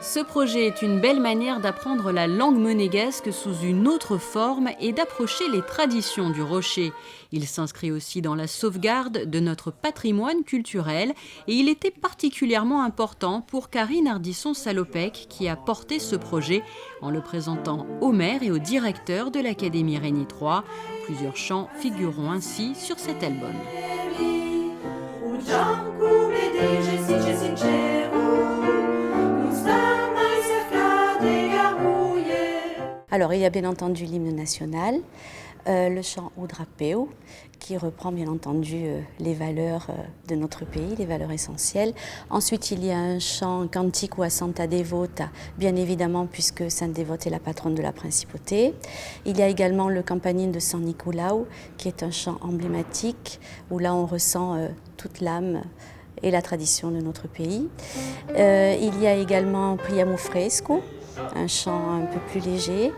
Ce projet est une belle manière d'apprendre la langue monégasque sous une autre forme et d'approcher les traditions du rocher. Il s'inscrit aussi dans la sauvegarde de notre patrimoine culturel et il était particulièrement important pour Karine Ardisson-Salopec qui a porté ce projet en le présentant au maire et au directeur de l'Académie Régnier III. Plusieurs chants figureront ainsi sur cet album. Alors, il y a bien entendu l'hymne national, le chant Udrapeu, qui reprend bien entendu les valeurs de notre pays, les valeurs essentielles. Ensuite, il y a un chant Cantico a Santa Devota, bien évidemment, puisque Sainte Dévote est la patronne de la principauté. Il y a également le Campanile de San Nicolau, qui est un chant emblématique, où là on ressent toute l'âme et la tradition de notre pays. Il y a également Priamo Fresco, un chant un peu plus léger,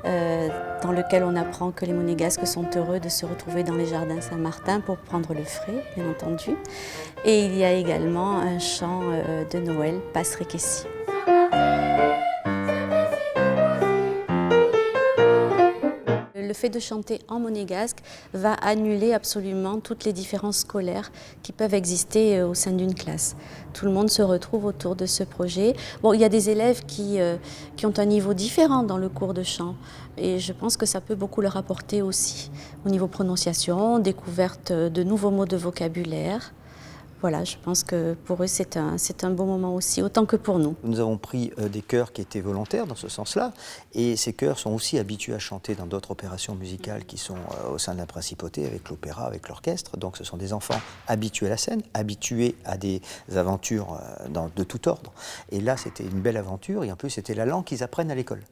dans lequel on apprend que les Monégasques sont heureux de se retrouver dans les jardins Saint-Martin pour prendre le frais, bien entendu. Et il y a également un chant de Noël, Pasrekessi. Le fait de chanter en monégasque va annuler absolument toutes les différences scolaires qui peuvent exister au sein d'une classe. Tout le monde se retrouve autour de ce projet. Bon, il y a des élèves qui ont un niveau différent dans le cours de chant et je pense que ça peut beaucoup leur apporter aussi au niveau prononciation, découverte de nouveaux mots de vocabulaire. Voilà, je pense que pour eux, c'est un bon moment aussi, autant que pour nous. Nous avons pris des chœurs qui étaient volontaires dans ce sens-là, et ces chœurs sont aussi habitués à chanter dans d'autres opérations musicales qui sont au sein de la principauté, avec l'opéra, avec l'orchestre. Donc ce sont des enfants habitués à la scène, habitués à des aventures de tout ordre. Et là, c'était une belle aventure, et en plus, c'était la langue qu'ils apprennent à l'école.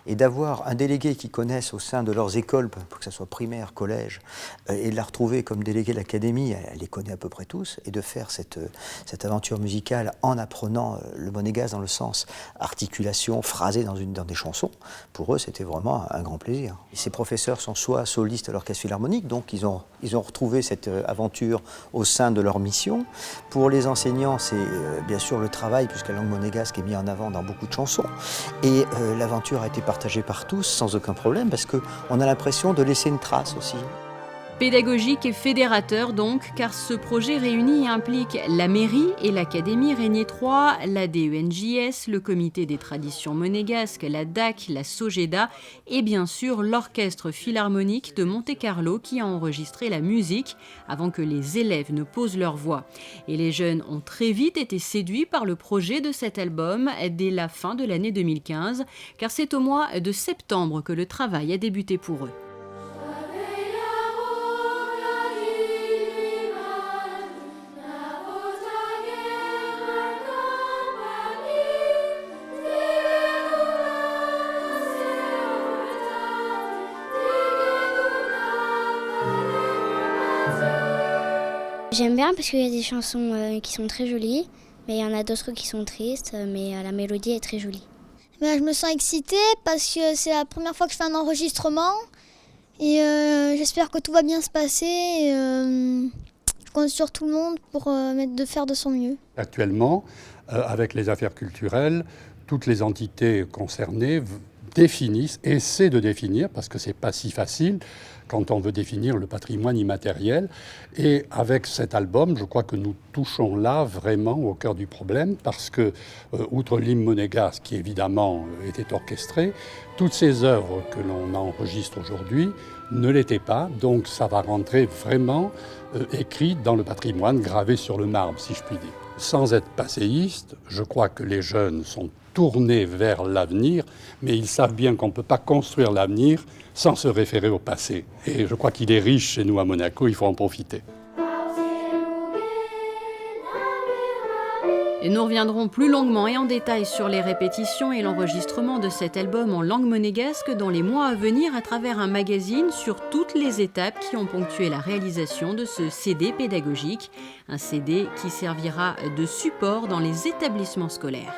Et d'avoir un délégué qu'ils connaissent au sein de leurs écoles, pour que ce soit primaire, collège, et de la retrouver comme délégué de l'académie, elle les connaît à peu près tous, et de faire cette aventure musicale en apprenant le monégasque dans le sens articulation, phrasé dans des chansons, pour eux c'était vraiment un grand plaisir. Et ces professeurs sont soit solistes à l'orchestre philharmonique, donc ils ont retrouvé cette aventure au sein de leur mission. Pour les enseignants, c'est bien sûr le travail, puisque la langue monégasque est mise en avant dans beaucoup de chansons, et l'aventure a été partagée par tous sans aucun problème, parce qu'on a l'impression de laisser une trace aussi. Pédagogique et fédérateur donc, car ce projet réunit et implique la mairie et l'Académie Régnier III, la DENJS, le Comité des traditions monégasques, la DAC, la SOGEDA et bien sûr l'Orchestre philharmonique de Monte-Carlo qui a enregistré la musique avant que les élèves ne posent leur voix. Et les jeunes ont très vite été séduits par le projet de cet album dès la fin de l'année 2015, car c'est au mois de septembre que le travail a débuté pour eux. J'aime bien parce qu'il y a des chansons qui sont très jolies, mais il y en a d'autres qui sont tristes, mais la mélodie est très jolie. Je me sens excitée parce que c'est la première fois que je fais un enregistrement et j'espère que tout va bien se passer. Je compte sur tout le monde pour faire de son mieux. Actuellement, avec les affaires culturelles, toutes les entités concernées définissent, essaient de définir, parce que c'est pas si facile quand on veut définir le patrimoine immatériel. Et avec cet album, je crois que nous touchons là vraiment au cœur du problème, parce que, outre l'hymne monégasque, qui évidemment était orchestré, toutes ces œuvres que l'on enregistre aujourd'hui ne l'étaient pas, donc ça va rentrer vraiment écrit dans le patrimoine, gravé sur le marbre, si je puis dire. Sans être passéiste, je crois que les jeunes sont tournés vers l'avenir, mais ils savent bien qu'on ne peut pas construire l'avenir sans se référer au passé. Et je crois qu'il est riche chez nous à Monaco, il faut en profiter. Et nous reviendrons plus longuement et en détail sur les répétitions et l'enregistrement de cet album en langue monégasque dans les mois à venir à travers un magazine sur toutes les étapes qui ont ponctué la réalisation de ce CD pédagogique. Un CD qui servira de support dans les établissements scolaires.